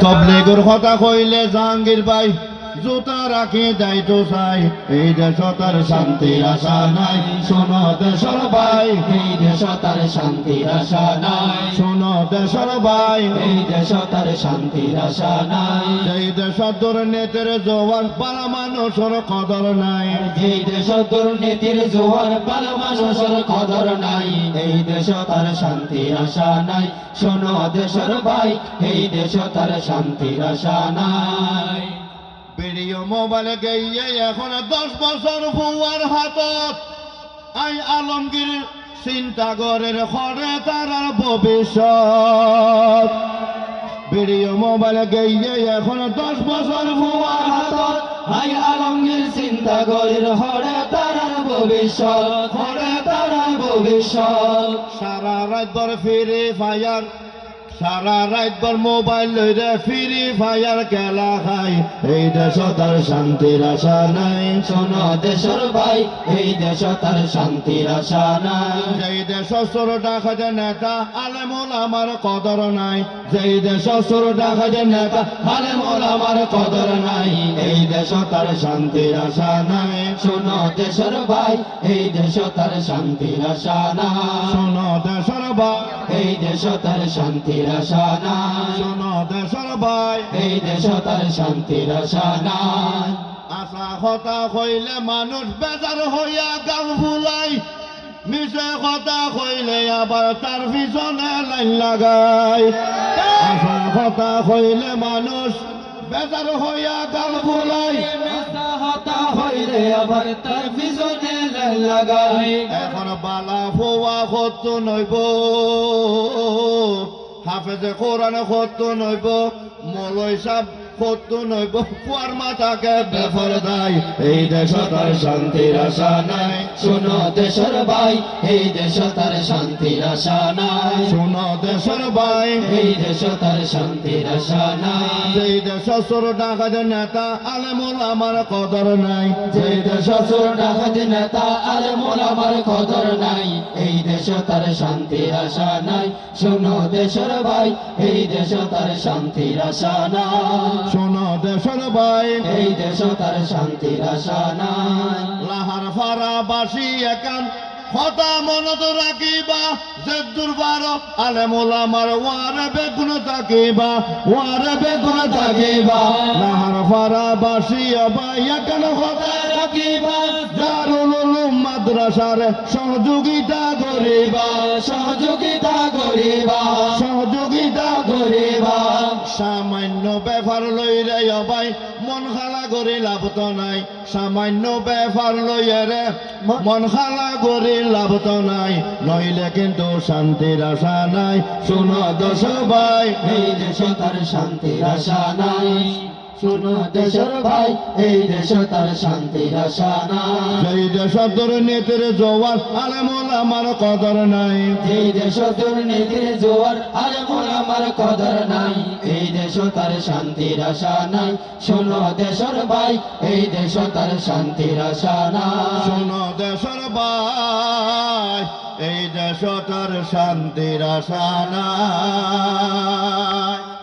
তবলিগের কথা কইলে জাহাঙ্গীর ভাই জুতা রাখি যাইতো চাই এই দেশ তার শান্তির আশা নাই শোনো দেশর ভাই এই দেশ তার শান্তির আশা নাই শোনো দেশর ভাই এই দেশ তার শান্তির আশা নাই এই দেশ দুর্নীতির জোয়ার পালা মানুষের কদর নাই এই দেশ দুর্নীতির জোয়ার পালা মানুষের কদর নাই এই দেশ তার শান্তির আশা নাই শোনো দেশের ভাই এই দেশ তার শান্তির আশা নাই ভিডিও মোবাইল গিয়ে এখন 10 বছর ফুয়ার হাতত আই আলমগীর চিন্তা করের ঘরে তার ভবিষ্যৎ ভিডিও মোবাইল গিয়ে এখন 10 বছর ফুয়ার হাতত আই আলমগীর চিন্তা করির হরে তার ভবিষ্যৎ হরে তার ভবিষ্যৎ সারা রাত ভর ফিরে ফায়ার সারা রাত ভর মোবাইল লইরে ফিরি ফায়ার খেলা খাই এই দেশ তার শান্তির আশা নাই শোনো দেশের ভাই এই দেশ তার শান্তির আশা নাই যেই দেশ সর ডাকাতে নেতা আলেমুল আমার কদর নাই যেই দেশ সর ডাকাতে নেতা আলেমুল আমার কদর নাই এই দেশ তার শান্তির আশা নাই শোনো দেশের ভাই এই দেশ তার শান্তির আশা নাই শোনো দেশের ভাই এই দেশ তার শান্তির আশা নাই শোনো দেশের ভাই এই দেশ তার শান্তির আশা নাই আশা কথা কইলে মানুষ বেজার হইয়া গাল ফুলাই মিছে কথা কইলে আবার তার পিছনে লাইন লাগাই আশা কথা কইলে মানুষ বেজার হইয়া গাল ফুলাই মিথ্যা হতা হইলে আবার তার পিছনে লাগাই এখন বালা ফোয়া কত নইব হাফেজে কোরআনে কত নইব মলয় সাহ কত নইব পুয়ার মাতাকে বেফরদাই এই দেশ তার শান্তির আশা নাই শোনো দেশের ভাই এই দেশ তার শান্তির আশা নাই শোনো দেশের ভাই এই দেশ তার শান্তির আশা নাই যেই দেশ সর ডাকাতে নেতা আলেমুল আমার কদর নাই যেই দেশ সুর ডাকাত নেতা আলেমুল আমার কদর নাই এই দেশ তার শান্তির আশা নাই শোনো দেশের ভাই এই দেশ তার শান্তির আশা নাই শোনো দেশের ভাই এই দেশ তার শান্তির আশা নাই লাহার ফারাবাসী একান কথা মনত রাখিবা যে দুর্বার আলেমুল আমার ওয়ারে বেগুন থাকিবা ওয়ারে বেগুন থাকিবা লাহার ফারাবাসী আবাই একান কথা রাখিবা দারুল উলুম মাদ্রাসার সহযোগিতা করিবা সহযোগিতা করিবা সহযোগিতা করিবা সামান্য ব্যাপার লইরে অবাই মন খালা করে লাভ তো নাই সামান্য ব্যাপার লইরে মন খালা করে লাভ তো নাই নইলে কিন্তু শান্তির আশা নাই শুনো দোষ ভাই এই দেশ তার শান্তির আশা নাই শোনো দেশের ভাই এই দেশ তার শান্তির আশা নাই যেই দেশ দুর্নীতির জোয়ার আলেমুল আমার কদর নাই এই দেশ দুর্নীতির জোয়ার আলেমুল আমার কদর নাই এই দেশ তার শান্তির আশা নাই শোনো দেশের ভাই এই দেশ তার শান্তির আশা নাই শোনো দেশের ভাই এই দেশ তার শান্তির আশা নাই